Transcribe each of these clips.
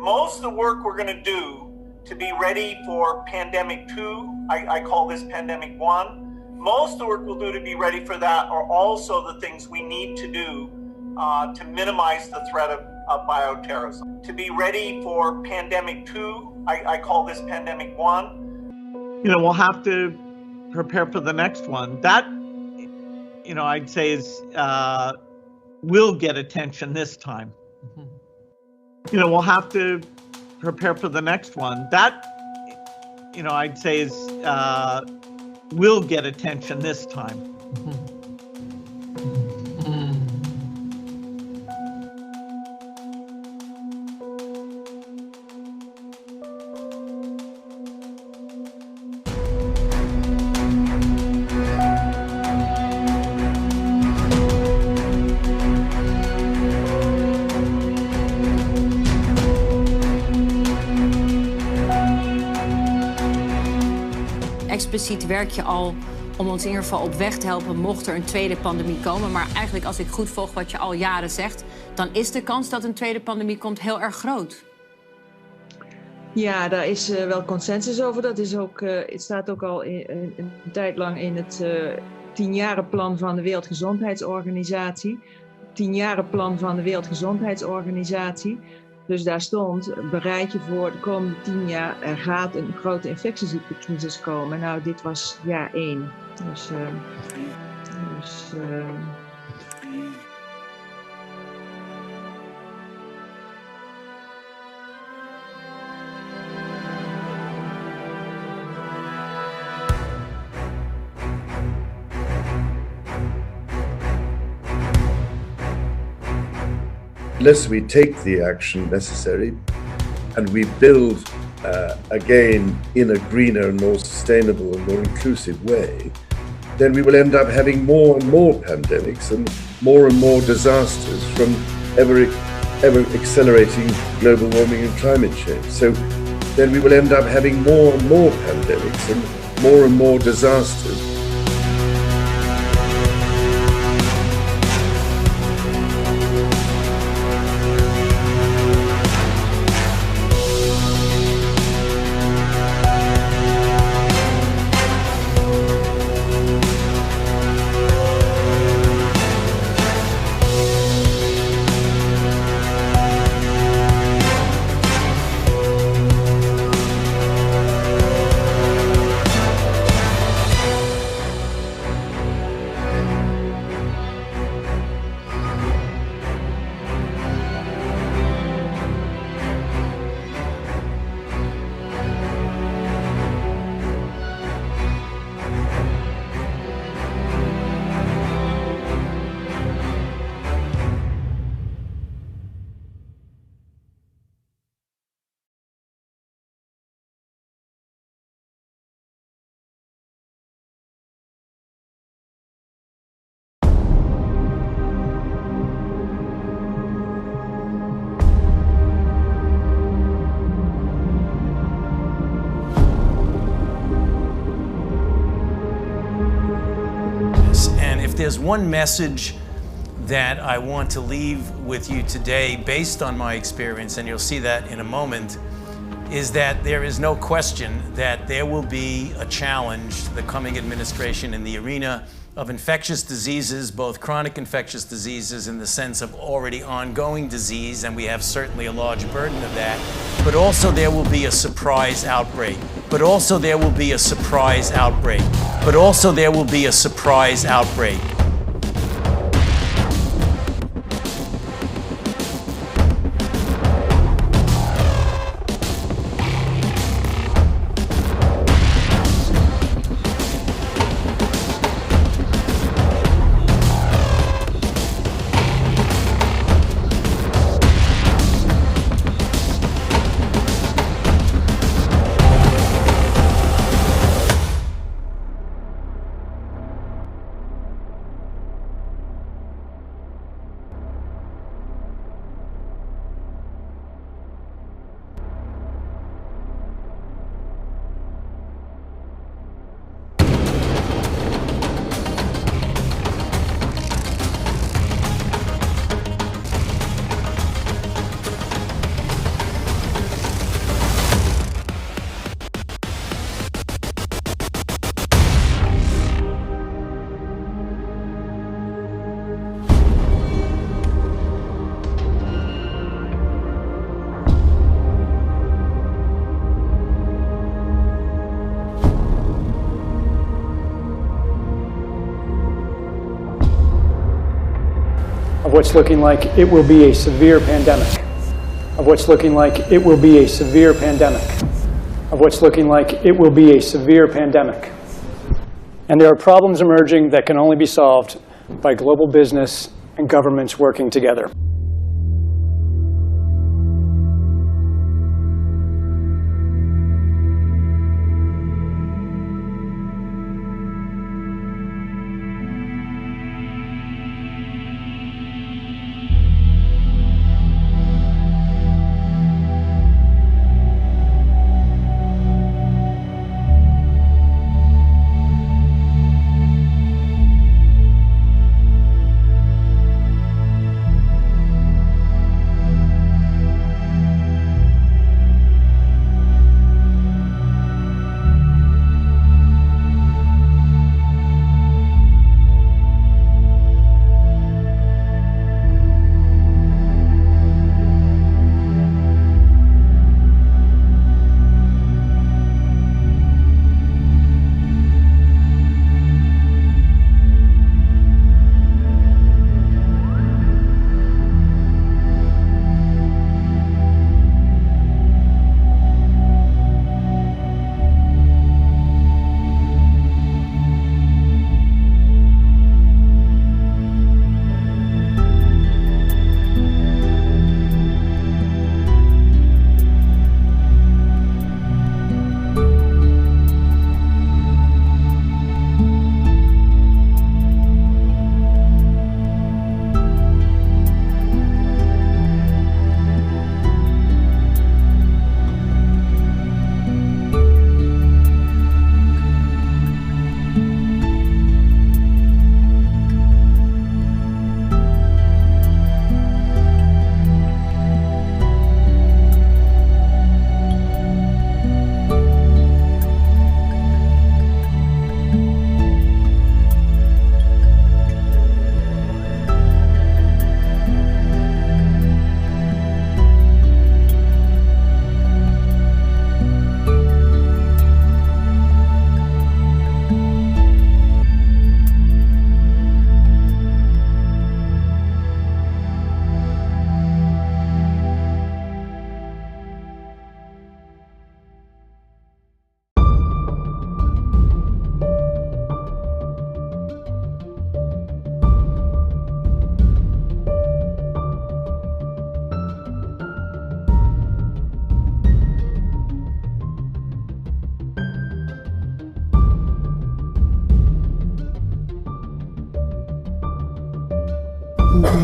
most of the work we're going to do to be ready for pandemic 2, I call this pandemic 1, most of the work we'll do to be ready for that are also the things we need to do to minimize the threat of bioterrorism. To be ready for pandemic 2, I call this pandemic 1. We'll have to prepare for the next one. That, I'd say is will get attention this time. We'll have to prepare for the next one. That, I'd say is will get attention this time. Expliciet werk je al om ons in ieder geval op weg te helpen mocht er een tweede pandemie komen. Maar eigenlijk als ik goed volg wat je al jaren zegt, dan is de kans dat een tweede pandemie komt heel erg groot. Ja, daar is wel consensus over. Dat is ook, het staat ook al een tijd lang in het 10-jarenplan van de Wereldgezondheidsorganisatie. 10-jarenplan van de Wereldgezondheidsorganisatie. Dus daar stond, bereid je voor de komende 10 jaar, er gaat een grote infectieziektecrisis komen. Nou, dit was jaar 1. Unless we take the action necessary and we build again in a greener, more sustainable and more inclusive way, then we will end up having more and more pandemics and more disasters from ever accelerating global warming and climate change. So then we will end up having more and more pandemics and more disasters. There's one message that I want to leave with you today based on my experience, and you'll see that in a moment, is that there is no question that there will be a challenge to the coming administration in the arena of infectious diseases, both chronic infectious diseases in the sense of already ongoing disease, and we have certainly a large burden of that, but also there will be a surprise outbreak. But also there will be a surprise outbreak. But also there will be a surprise outbreak. of what's looking like it will be a severe pandemic, of what's looking like it will be a severe pandemic, of what's looking like it will be a severe pandemic. And there are problems emerging that can only be solved by global business and governments working together.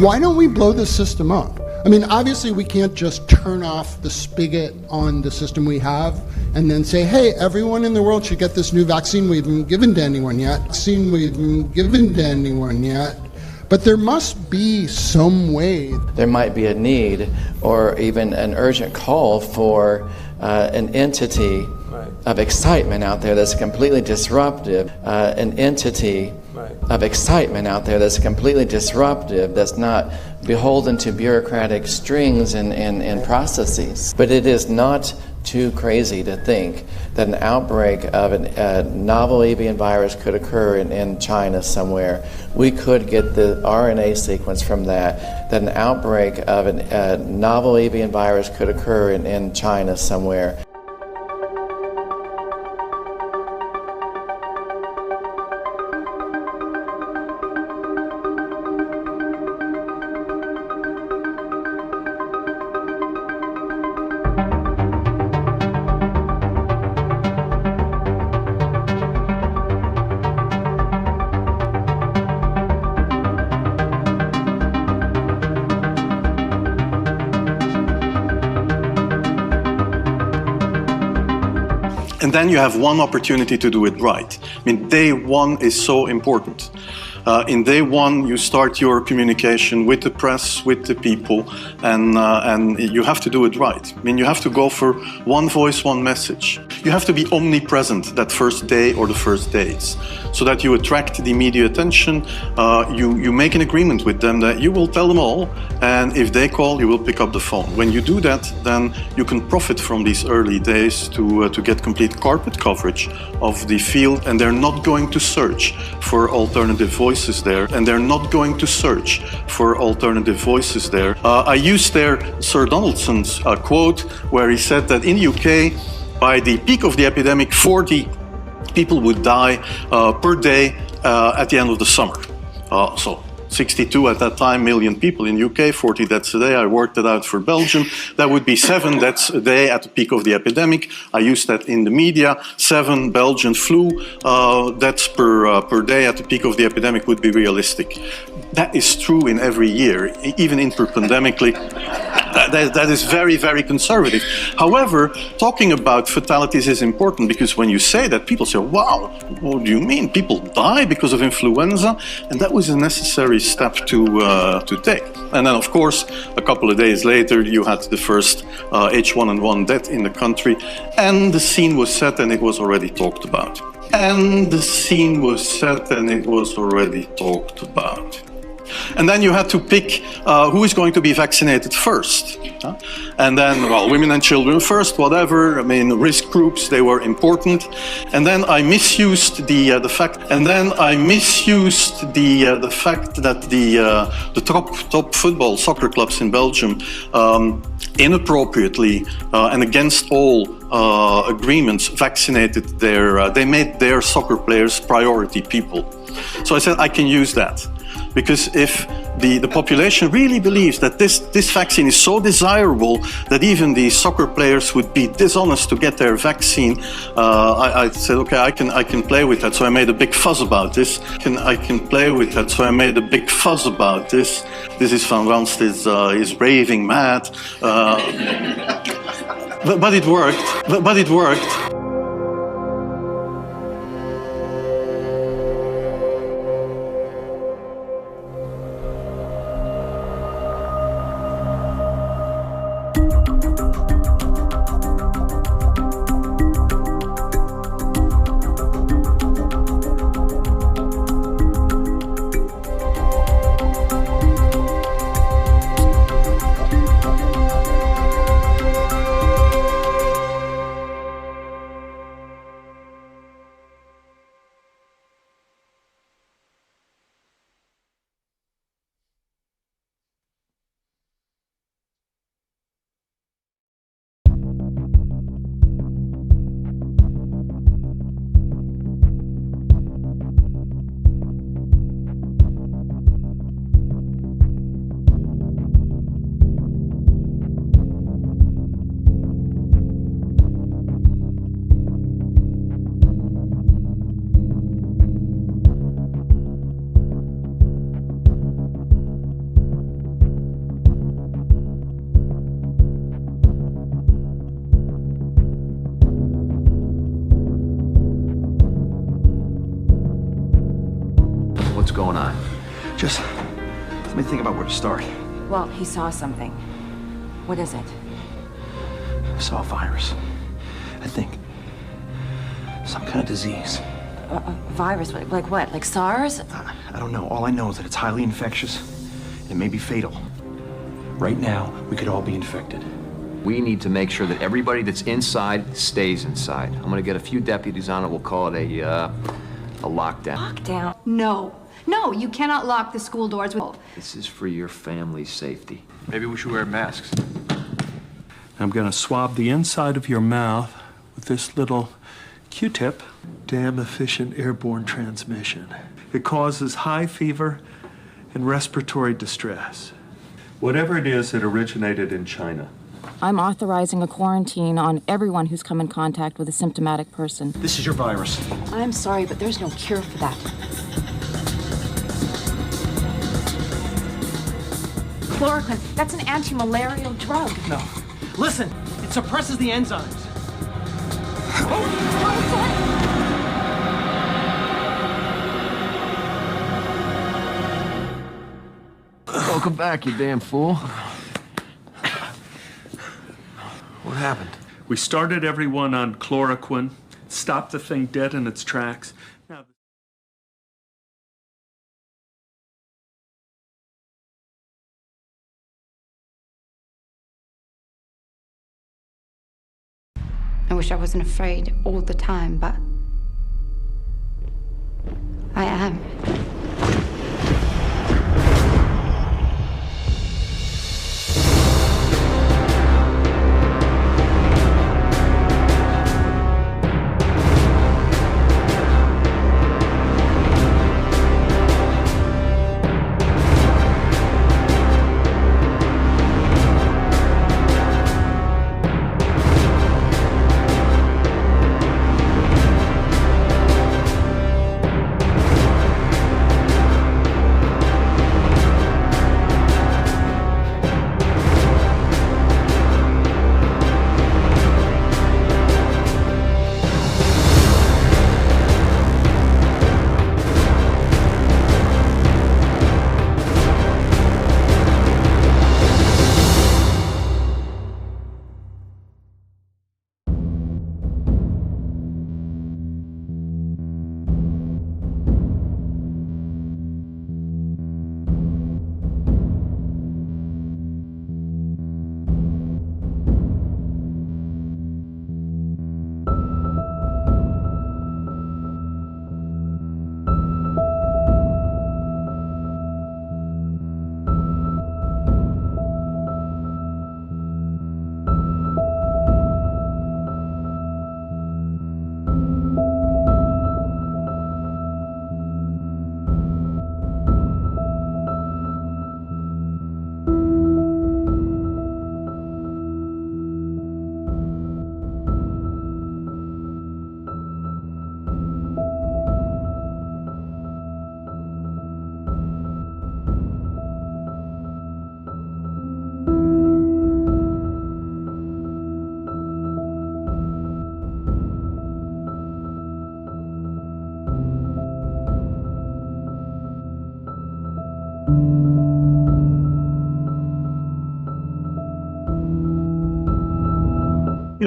Why don't we blow this system up? I mean, obviously we can't just turn off the spigot on the system we have and then say, hey, everyone in the world should get this new vaccine we haven't given to anyone yet. But there must be some way. There might be a need or even an urgent call for an entity of excitement out there that's completely disruptive, an entity of excitement out there that's completely disruptive, that's not beholden to bureaucratic strings and processes. But it is not too crazy to think that an outbreak of a novel avian virus could occur in China somewhere. We could get the RNA sequence from that an outbreak of a novel avian virus could occur in China somewhere. And then you have one opportunity to do it right. I mean, day one is so important. In day one, you start your communication with the press, with the people, and you have to do it right. I mean, you have to go for one voice, one message. You have to be omnipresent that first day or the first days, so that you attract the media attention. You make an agreement with them that you will tell them all, and if they call, you will pick up the phone. When you do that, then you can profit from these early days to get complete carpet coverage of the field, and they're not going to search for alternative voices. voices there, and they're not going to search for alternative voices there. I used there Sir Donaldson's quote, where he said that in the UK, by the peak of the epidemic, 40 people would die per day at the end of the summer. So 62 at that time million people in UK, 40 deaths a day. I worked it out for Belgium. That would be 7 deaths a day at the peak of the epidemic. I used that in the media. 7 Belgian flu deaths per day at the peak of the epidemic would be realistic. That is true in every year, even interpandemically. That is very, very conservative. However, talking about fatalities is important, because when you say that, people say, wow, what do you mean? People die because of influenza? And that was a necessary step to take. And then, of course, a couple of days later, you had the first H1N1 death in the country, and the scene was set and it was already talked about. And the scene was set and it was already talked about. And then you had to pick who is going to be vaccinated first. And then, well, women and children first, whatever. I mean, risk groups, they were important. And then I misused the fact. And then I misused the fact that the top football soccer clubs in Belgium inappropriately and against all agreements vaccinated they made their soccer players priority people. So I said I can use that. Because if the population really believes that this vaccine is so desirable that even the soccer players would be dishonest to get their vaccine, I said, okay, I can play with that. So I made a big fuss about this. I can play with that. So I made a big fuss about this. This is Van Ranst is raving mad. But it worked. But it worked. What's going on? Just let me think about where to start. Well, he saw something. What is it? I saw a virus. I think some kind of disease. A virus? Like what? Like SARS? I don't know. All I know is that it's highly infectious. It may be fatal. Right now, we could all be infected. We need to make sure that everybody that's inside stays inside. I'm gonna get a few deputies on it. We'll call it a lockdown. Lockdown? No, you cannot lock the school doors with... This is for your family's safety. Maybe we should wear masks. I'm gonna swab the inside of your mouth with this little Q-tip. Damn efficient airborne transmission. It causes high fever and respiratory distress. Whatever it is, it originated in China. I'm authorizing a quarantine on everyone who's come in contact with a symptomatic person. This is your virus. I'm sorry, but there's no cure for that. Chloroquine, that's an anti-malarial drug. No. Listen, it suppresses the enzymes. Welcome back, you damn fool. What happened? We started everyone on chloroquine, stopped the thing dead in its tracks. Now, I wish I wasn't afraid all the time, but I am.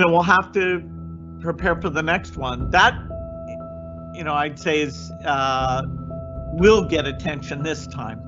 we'll have to prepare for the next one. That, I'd say is will get attention this time.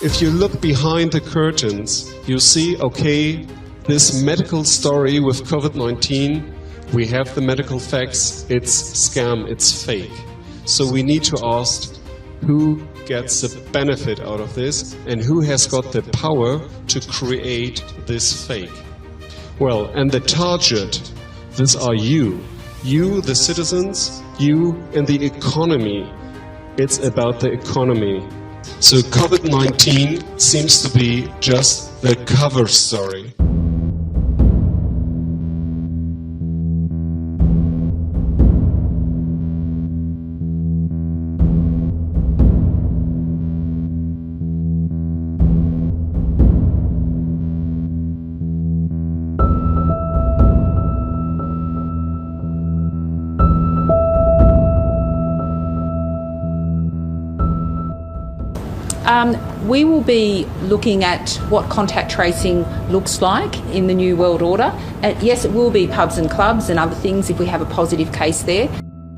If you look behind the curtains, you see, okay, this medical story with COVID-19, we have the medical facts, it's scam, it's fake. So we need to ask who gets the benefit out of this and who has got the power to create this fake. Well, and the target, these are you. You, the citizens, you and the economy. It's about the economy. So COVID-19 seems to be just the cover story. We will be looking at what contact tracing looks like in the New World Order. Yes, it will be pubs and clubs and other things if we have a positive case there.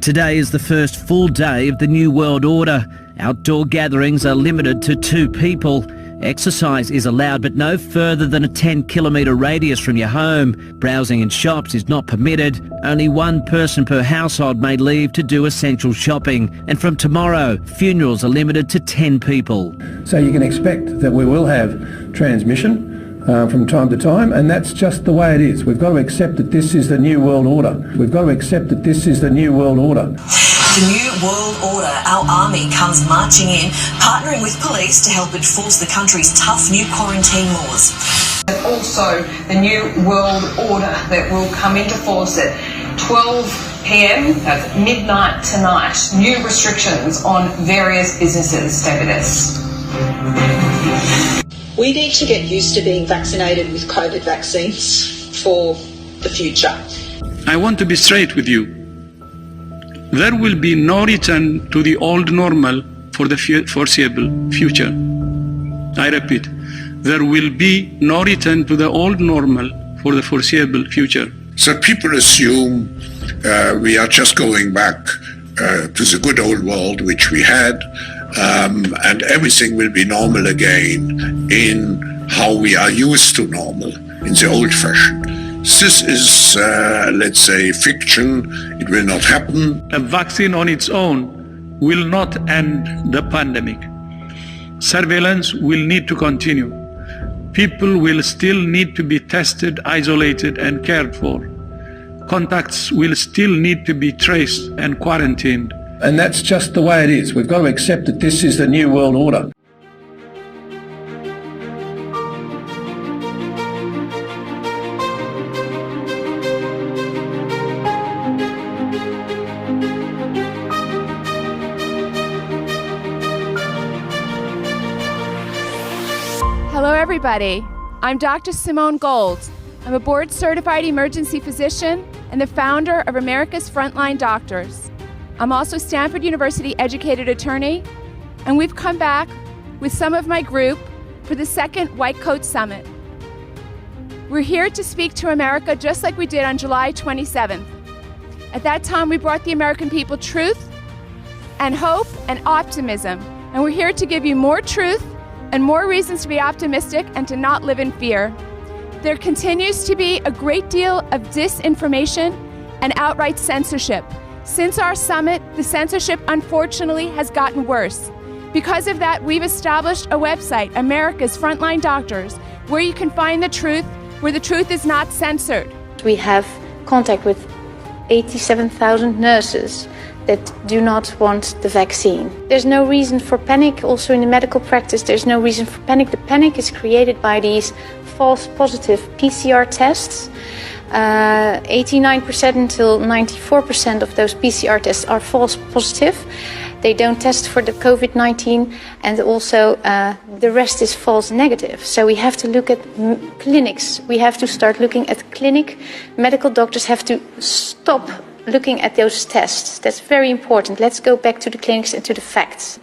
Today is the first full day of the New World Order. Outdoor gatherings are limited to 2 people. Exercise is allowed, but no further than a 10-kilometre radius from your home. Browsing in shops is not permitted. Only one person per household may leave to do essential shopping. And from tomorrow, funerals are limited to 10 people. So you can expect that we will have transmission from time to time, and that's just the way it is. We've got to accept that this is the new world order. We've got to accept that this is the new world order. The new world order, our army comes marching in, partnering with police to help enforce the country's tough new quarantine laws. And also the new world order that will come into force at 12 p.m, that's midnight tonight. New restrictions on various businesses. Stay with us. We need to get used to being vaccinated with COVID vaccines for the future. I want to be straight with you. There will be no return to the old normal for the foreseeable future. I repeat, there will be no return to the old normal for the foreseeable future. So people assume we are just going back to the good old world which we had, and everything will be normal again in how we are used to normal, in the old fashion. This is, let's say, fiction. It will not happen. A vaccine on its own will not end the pandemic. Surveillance will need to continue. People will still need to be tested, isolated, and cared for. Contacts will still need to be traced and quarantined. And that's just the way it is. We've got to accept that this is the new world order. Hello, everybody. I'm Dr. Simone Gold. I'm a board-certified emergency physician and the founder of America's Frontline Doctors. I'm also a Stanford University educated attorney, and we've come back with some of my group for the second White Coat Summit. We're here to speak to America just like we did on July 27th. At that time, we brought the American people truth and hope and optimism, and we're here to give you more truth and more reasons to be optimistic and to not live in fear. There continues to be a great deal of disinformation and outright censorship. Since our summit, the censorship unfortunately has gotten worse. Because of that, we've established a website, America's Frontline Doctors, where you can find the truth, where the truth is not censored. We have contact with 87,000 nurses that do not want the vaccine. There's no reason for panic. Also in the medical practice, there's no reason for panic. The panic is created by these false positive PCR tests. 89% until 94% of those PCR tests are false positive. They don't test for the COVID-19, and also the rest is false negative. So we have to look at clinics. We have to start looking at clinic. Medical doctors have to stop looking at those tests. That's very important. Let's go back to the clinics and to the facts.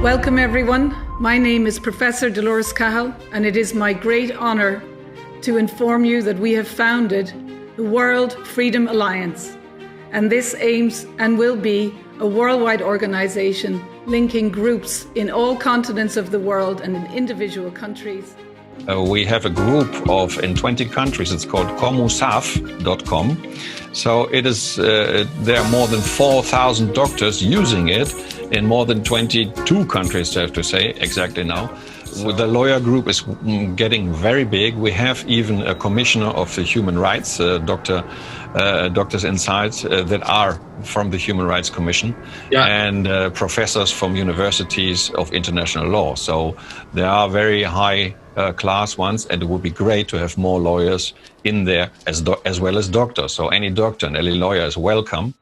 Welcome everyone. My name is Professor Dolores Cahill, and it is my great honour to inform you that we have founded the World Freedom Alliance. And this aims and will be a worldwide organization linking groups in all continents of the world and in individual countries. We have a group in 20 countries. It's called comusaf.com. So it is, there are more than 4,000 doctors using it in more than 22 countries, I have to say, exactly now. The lawyer group is getting very big. We have even a commissioner of the human rights, doctors inside that are from the Human Rights Commission, and professors from universities of international law. So there are very high class ones, and it would be great to have more lawyers in there as well as doctors. So any doctor and any lawyer is welcome.